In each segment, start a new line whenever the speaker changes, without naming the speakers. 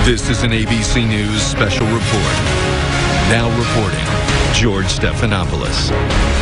This is an ABC News special report. Now reporting, George Stephanopoulos.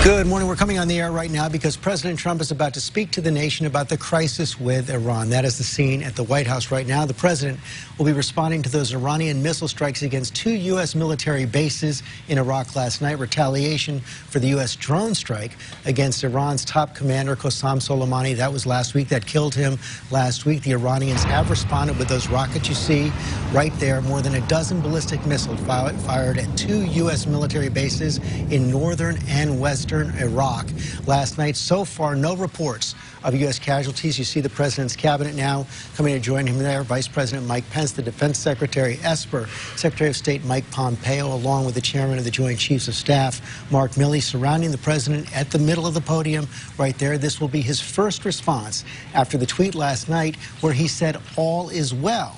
Good morning. We're coming on the air right now because President Trump is about to speak to the nation about the crisis with Iran. That is the scene at the White House right now. The president will be responding to those Iranian missile strikes against 2 U.S. military bases in Iraq last night, retaliation for the U.S. drone strike against Iran's top commander, Qasem Soleimani. That was last week. That killed him last week. The Iranians have responded with those rockets you see right there. More than a dozen ballistic missiles fired at 2 U.S. military bases in northern and western Iraq last night. So far, no reports of U.S. casualties. You see the president's cabinet now coming to join him there. Vice President Mike Pence, the Defense Secretary Esper, Secretary of State Mike Pompeo, along with the Chairman of the Joint Chiefs of Staff, Mark Milley, surrounding the president at the middle of the podium right there. This will be his first response after the tweet last night where he said all is well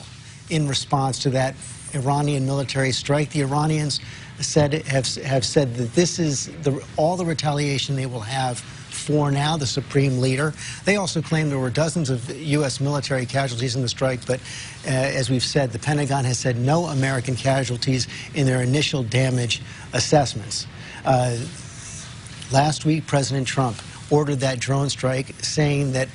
in response to that Iranian military strike. The Iranians have said that this is all the retaliation they will have for now, the supreme leader. They also claim there were dozens of U.S. military casualties in the strike, but as we've said, the Pentagon has said no American casualties in their initial damage assessments. Last week, President Trump ordered that drone strike, saying that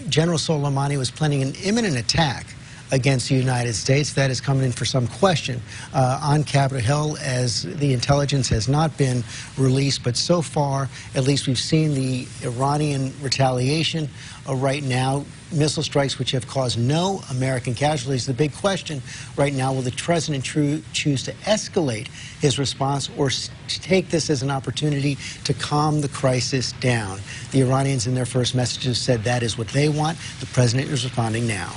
General Soleimani was planning an imminent attack against the United States. That is coming in for some question on Capitol Hill, as the intelligence has not been released. But so far, at least, we've seen the Iranian retaliation right now, missile strikes which have caused no American casualties. The big question right now, will the president choose to escalate his response or take this as an opportunity to calm the crisis down? The Iranians in their first messages said that is what they want. The president is responding now.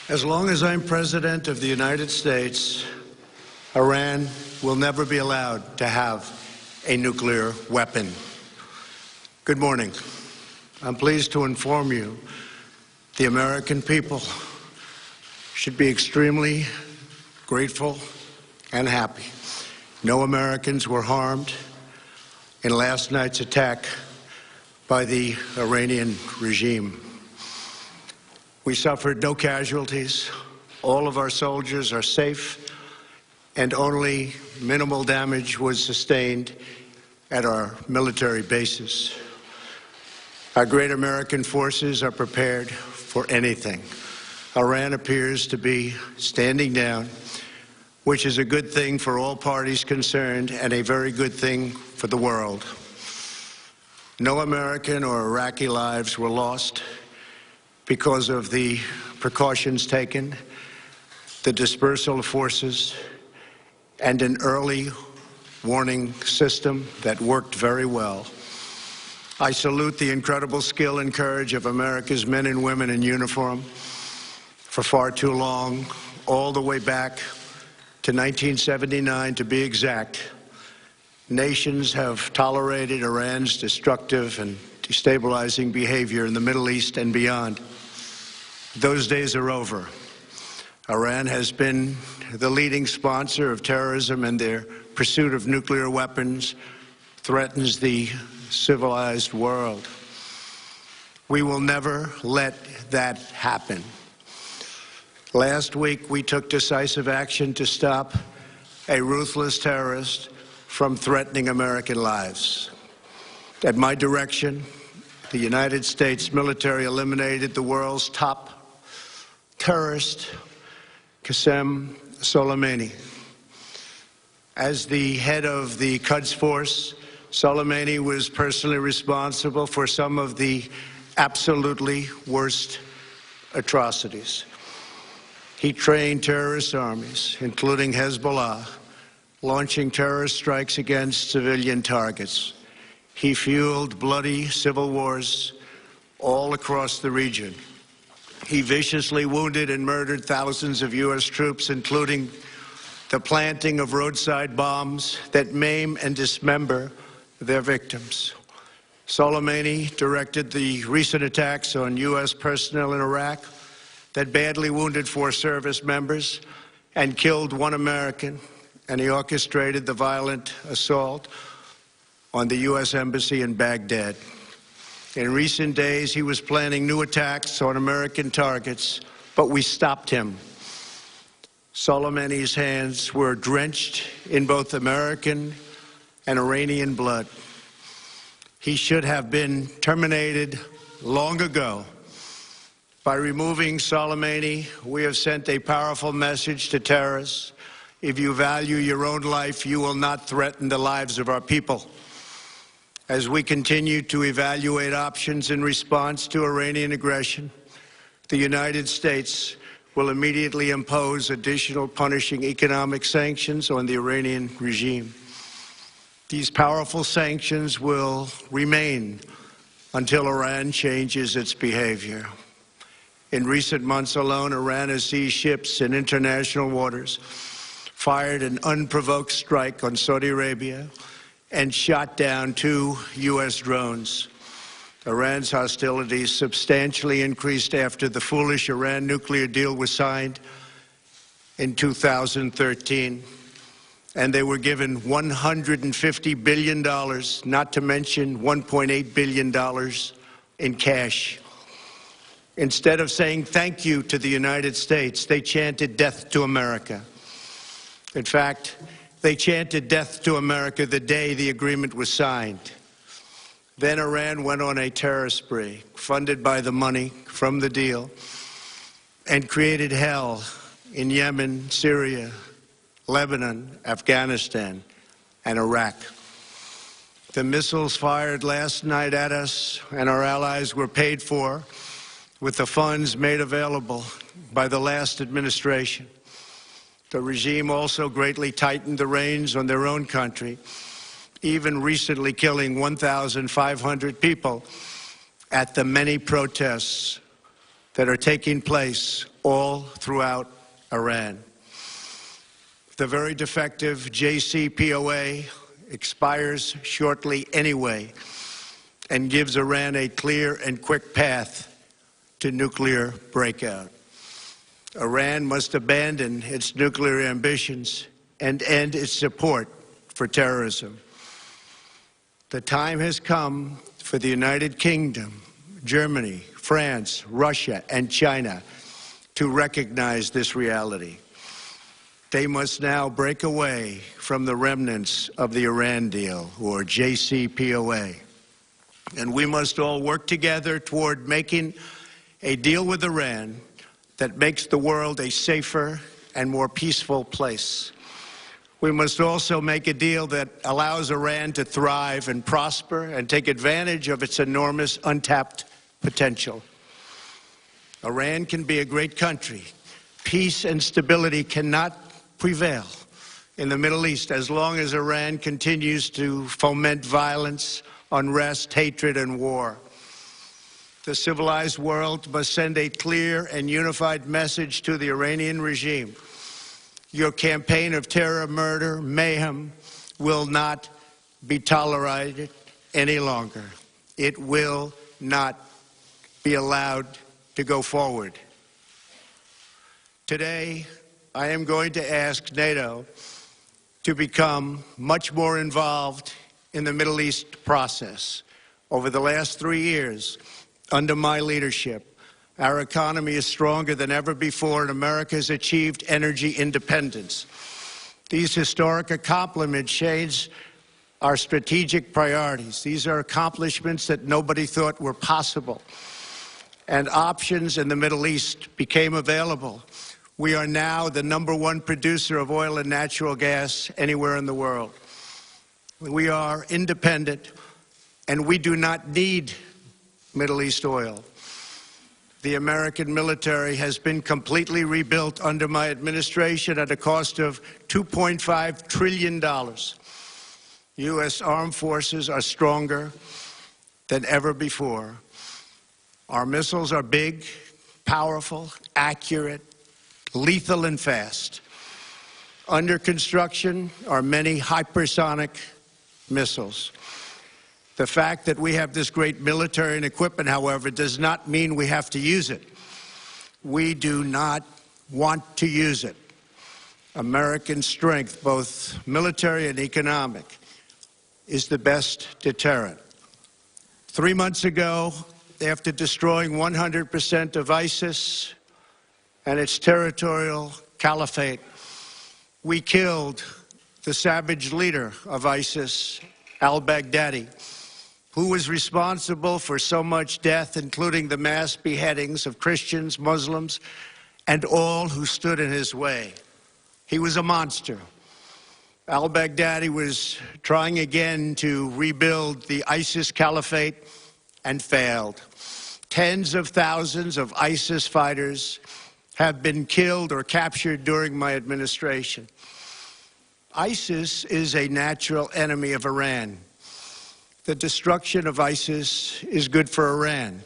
As long as I'm President of the United States, Iran will never be allowed to have a nuclear weapon. Good morning. I'm pleased to inform you the American people should be extremely grateful and happy. No Americans were harmed in last night's attack by the Iranian regime. We suffered no casualties. All of our soldiers are safe, and only minimal damage was sustained at our military bases. Our great American forces are prepared for anything. Iran appears to be standing down, which is a good thing for all parties concerned and a very good thing for the world. No American or Iraqi lives were lost because of the precautions taken, the dispersal of forces, and an early warning system that worked very well. I salute the incredible skill and courage of America's men and women in uniform. For far too long, all the way back to 1979 to be exact, nations have tolerated Iran's destructive and destabilizing behavior in the Middle East and beyond. Those days are over. Iran has been the leading sponsor of terrorism, and their pursuit of nuclear weapons threatens the civilized world. We will never let that happen. Last week, we took decisive action to stop a ruthless terrorist from threatening American lives. At my direction, the United States military eliminated the world's top terrorist, Qasem Soleimani. As the head of the Quds Force, Soleimani was personally responsible for some of the absolutely worst atrocities. He trained terrorist armies, including Hezbollah, launching terrorist strikes against civilian targets. He fueled bloody civil wars all across the region. He viciously wounded and murdered thousands of U.S. troops, including the planting of roadside bombs that maim and dismember their victims. Soleimani directed the recent attacks on U.S. personnel in Iraq that badly wounded 4 service members and killed 1 American, and he orchestrated the violent assault on the U.S. Embassy in Baghdad. In recent days, he was planning new attacks on American targets, but we stopped him. Soleimani's hands were drenched in both American and Iranian blood. He should have been terminated long ago. By removing Soleimani, we have sent a powerful message to terrorists. If you value your own life, you will not threaten the lives of our people. As we continue to evaluate options in response to Iranian aggression, the United States will immediately impose additional punishing economic sanctions on the Iranian regime. These powerful sanctions will remain until Iran changes its behavior. In recent months alone, Iran has seized ships in international waters, fired an unprovoked strike on Saudi Arabia, and shot down 2 U.S. drones. Iran's hostilities substantially increased after the foolish Iran nuclear deal was signed in 2013, and they were given $150 billion, not to mention $1.8 billion in cash. Instead of saying thank you to the United States, they chanted death to America. In fact, they chanted death to America the day the agreement was signed. Then Iran went on a terror spree, funded by the money from the deal, and created hell in Yemen, Syria, Lebanon, Afghanistan, and Iraq. The missiles fired last night at us and our allies were paid for with the funds made available by the last administration. The regime also greatly tightened the reins on their own country, even recently killing 1,500 people at the many protests that are taking place all throughout Iran. The very defective JCPOA expires shortly anyway and gives Iran a clear and quick path to nuclear breakout. Iran must abandon its nuclear ambitions and end its support for terrorism. The time has come for the United Kingdom, Germany, France, Russia, and China to recognize this reality. They must now break away from the remnants of the Iran deal, or JCPOA. And we must all work together toward making a deal with Iran that makes the world a safer and more peaceful place. We must also make a deal that allows Iran to thrive and prosper and take advantage of its enormous untapped potential. Iran can be a great country. Peace and stability cannot prevail in the Middle East as long as Iran continues to foment violence, unrest, hatred, and war. The civilized world must send a clear and unified message to the Iranian regime. Your campaign of terror, murder, mayhem will not be tolerated any longer. It will not be allowed to go forward. Today, I am going to ask NATO to become much more involved in the Middle East process. Over the last 3 years, under my leadership, our economy is stronger than ever before, and America has achieved energy independence. These historic accomplishments change our strategic priorities. These are accomplishments that nobody thought were possible. And options in the Middle East became available. We are now the #1 producer of oil and natural gas anywhere in the world. We are independent, and we do not need Middle East oil. The American military has been completely rebuilt under my administration at a cost of $2.5 trillion. U.S. armed forces are stronger than ever before. Our missiles are big, powerful, accurate, lethal, and fast. Under construction are many hypersonic missiles. The fact that we have this great military and equipment, however, does not mean we have to use it. We do not want to use it. American strength, both military and economic, is the best deterrent. 3 months ago, after destroying 100% of ISIS and its territorial caliphate, we killed the savage leader of ISIS, al-Baghdadi, who was responsible for so much death, including the mass beheadings of Christians, Muslims, and all who stood in his way. He was a monster. Al-Baghdadi was trying again to rebuild the ISIS caliphate and failed. Tens of thousands of ISIS fighters have been killed or captured during my administration. ISIS is a natural enemy of Iran. The destruction of ISIS is good for Iran,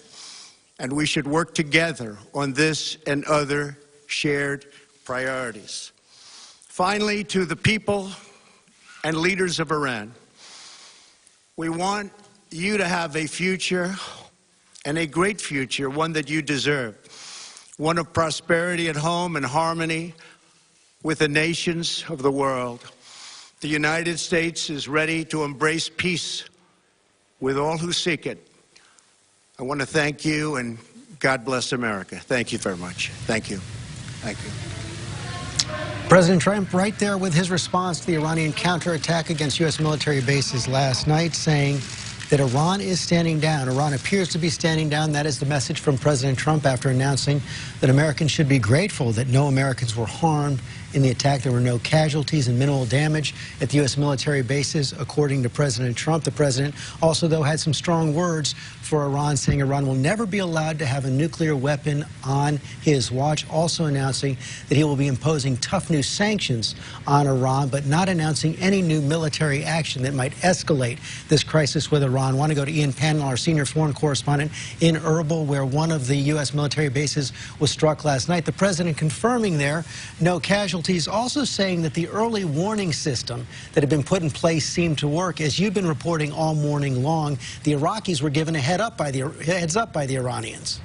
and we should work together on this and other shared priorities. Finally, to the people and leaders of Iran, we want you to have a future, and a great future, one that you deserve, one of prosperity at home and harmony with the nations of the world. The United States is ready to embrace peace with all who seek it. I want to thank you, and God bless America. Thank you very much. Thank you. Thank you.
President Trump right there with his response to the Iranian counterattack against U.S. military bases last night, saying that Iran is standing down. Iran appears to be standing down. That is the message from President Trump after announcing that Americans should be grateful that no Americans were harmed in the attack. There were no casualties and minimal damage at the U.S. military bases, according to President Trump. The president also, though, had some strong words for Iran, saying Iran will never be allowed to have a nuclear weapon on his watch, also announcing that he will be imposing tough new sanctions on Iran, but not announcing any new military action that might escalate this crisis with Iran. I want to go to Ian Pannell, our senior foreign correspondent in Erbil, where one of the U.S. military bases was struck last night. The president confirming there no casualties, also saying that the early warning system that had been put in place seemed to work. As you've been reporting all morning long, the Iraqis were given a heads up by the Iranians.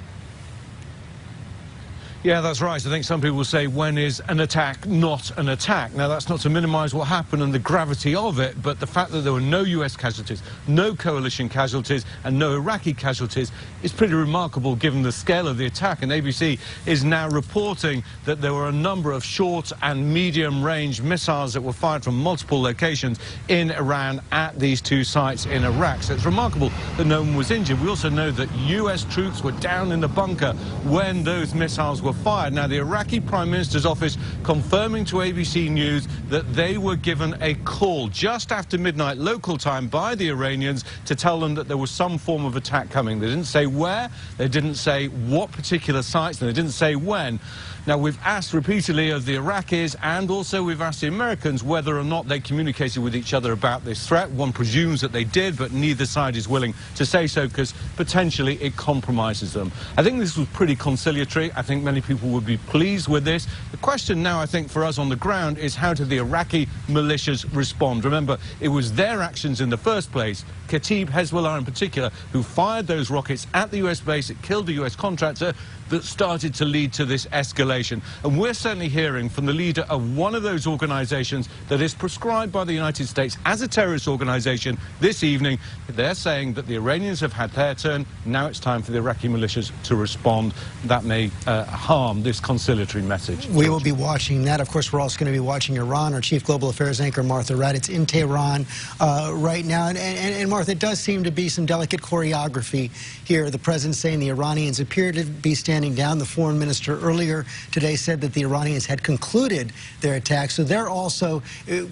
Yeah, that's right. I think some people will say, when is an attack not an attack? Now, that's not to minimize what happened and the gravity of it, but the fact that there were no U.S. casualties, no coalition casualties, and no Iraqi casualties is pretty remarkable given the scale of the attack. And ABC is now reporting that there were a number of short and medium-range missiles that were fired from multiple locations in Iran at these two sites in Iraq. So it's remarkable that no one was injured. We also know that U.S. troops were down in the bunker when those missiles were fired. Now, the Iraqi Prime Minister's office confirming to ABC News that they were given a call just after midnight local time by the Iranians to tell them that there was some form of attack coming. They didn't say where, they didn't say what particular sites, and they didn't say when. Now, we've asked repeatedly of the Iraqis, and also we've asked the Americans whether or not they communicated with each other about this threat. One presumes that they did, but neither side is willing to say so because potentially it compromises them. I think this was pretty conciliatory. I think many people would be pleased with this. The question now, I think, for us on the ground is how did the Iraqi militias respond? Remember, it was their actions in the first place, Kataib, Hezbollah in particular, who fired those rockets at the U.S. base. It killed the U.S. contractor that started to lead to this escalation. And we're certainly hearing from the leader of one of those organizations that is prescribed by the United States as a terrorist organization this evening. They're saying that the Iranians have had their turn. Now it's time for the Iraqi militias to respond. That may harm this conciliatory message.
We will be watching that. Of course, we're also going to be watching Iran. Our chief global affairs anchor, Martha Raddatz, in Tehran right now. And Martha, it does seem to be some delicate choreography here. The president saying the Iranians appear to be standing down. The foreign minister earlier today said that the Iranians had concluded their attack. So they're also,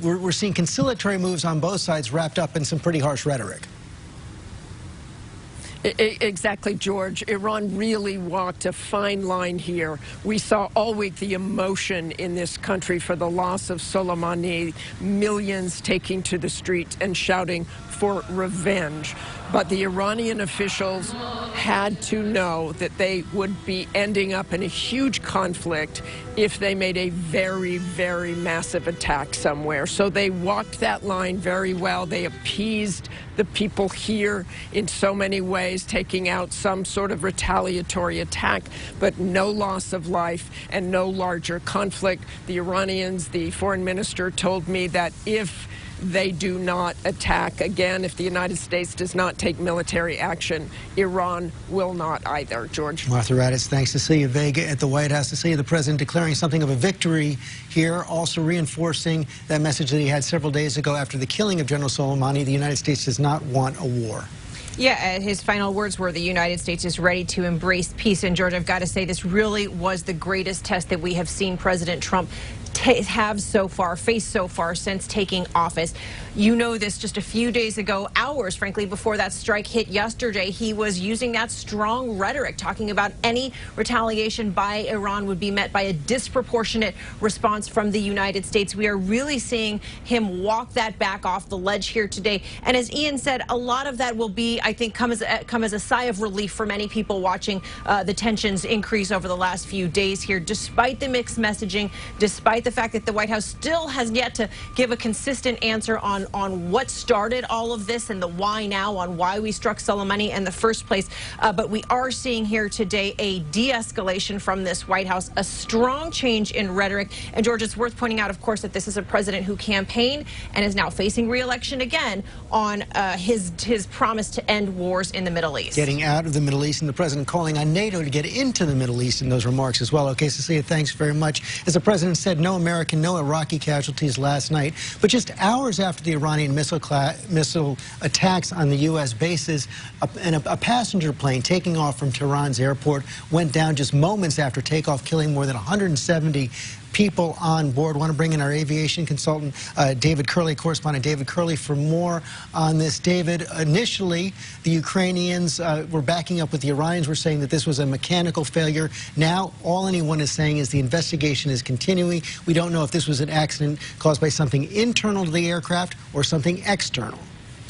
we're seeing conciliatory moves on both sides wrapped up in some pretty harsh rhetoric.
Exactly, George. Iran really walked a fine line here. We saw all week the emotion in this country for the loss of Soleimani, millions taking to the streets and shouting for revenge. But the Iranian officials had to know that they would be ending up in a huge conflict if they made a very, very massive attack somewhere. So they walked that line very well. They appeased the people here in so many ways, taking out some sort of retaliatory attack, but no loss of life and no larger conflict. The Iranians, the foreign minister told me that if they do not attack again, if the United States does not take military action, Iran will not either. George.
Martha Raddatz, thanks. Cecilia Vega at the White House. Cecilia, the president declaring something of a victory here, also reinforcing that message that he had several days ago after the killing of General Soleimani. The United States does not want a war.
Yeah, his final words were the United States is ready to embrace peace. And, George, I've got to say, this really was the greatest test that we have seen President Trump face so far since taking office. You know this, just a few days ago, hours, frankly, before that strike hit yesterday, he was using that strong rhetoric, talking about any retaliation by Iran would be met by a disproportionate response from the United States. We are really seeing him walk that back off the ledge here today. And as Ian said, a lot of that will be, I think, come as a sigh of relief for many people watching the tensions increase over the last few days here, despite the mixed messaging, despite the fact that the White House still has yet to give a consistent answer on what started all of this and the why now, on why we struck Soleimani in the first place. But we are seeing here today a de-escalation from this White House, a strong change in rhetoric. And, George, it's worth pointing out, of course, that this is a president who campaigned and is now facing re-election again on his promise to end wars in the Middle East.
Getting out of the Middle East, and the president calling on NATO to get into the Middle East in those remarks as well. Okay, Cecilia, thanks very much. As the president said, no American, no Iraqi casualties last night. But just hours after the Iranian missile attacks on the U.S. bases, a passenger plane taking off from Tehran's airport went down just moments after takeoff, killing more than 170 people on board. I want to bring in our aviation consultant, David Curley, correspondent David Curley, for more on this. David, initially, the Ukrainians were backing up with the Iranians, were saying that this was a mechanical failure. Now, all anyone is saying is the investigation is continuing. We don't know if this was an accident caused by something internal to the aircraft or something external.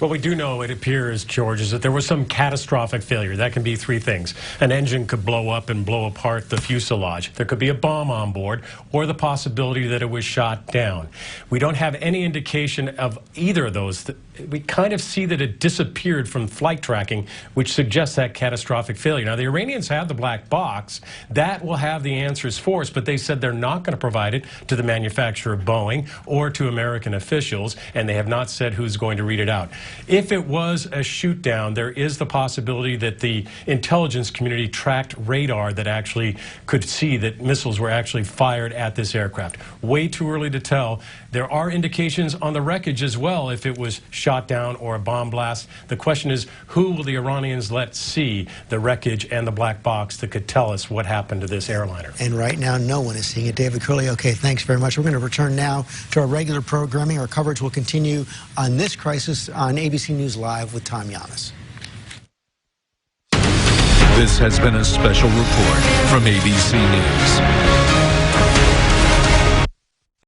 What we do know, it appears, George, is that there was some catastrophic failure. That can be three things. An engine could blow up and blow apart the fuselage. There could be a bomb on board, or the possibility that it was shot down. We don't have any indication of either of those. We kind of see that it disappeared from flight tracking, which suggests that catastrophic failure. Now, the Iranians have the black box. That will have the answers for us, but they said they're not going to provide it to the manufacturer, Boeing, or to American officials, and they have not said who's going to read it out. If it was a shoot down, there is the possibility that the intelligence community tracked radar that actually could see that missiles were actually fired at this aircraft. Way too early to tell. There are indications on the wreckage as well if it was shot down or a bomb blast. The question is, who will the Iranians let see the wreckage and the black box that could tell us what happened to this airliner?
And right now, no one is seeing it. David Curley, okay, thanks very much. We're going to return now to our regular programming. Our coverage will continue on this crisis on ABC News Live with Tom Yanis.
This has been a special report from ABC News.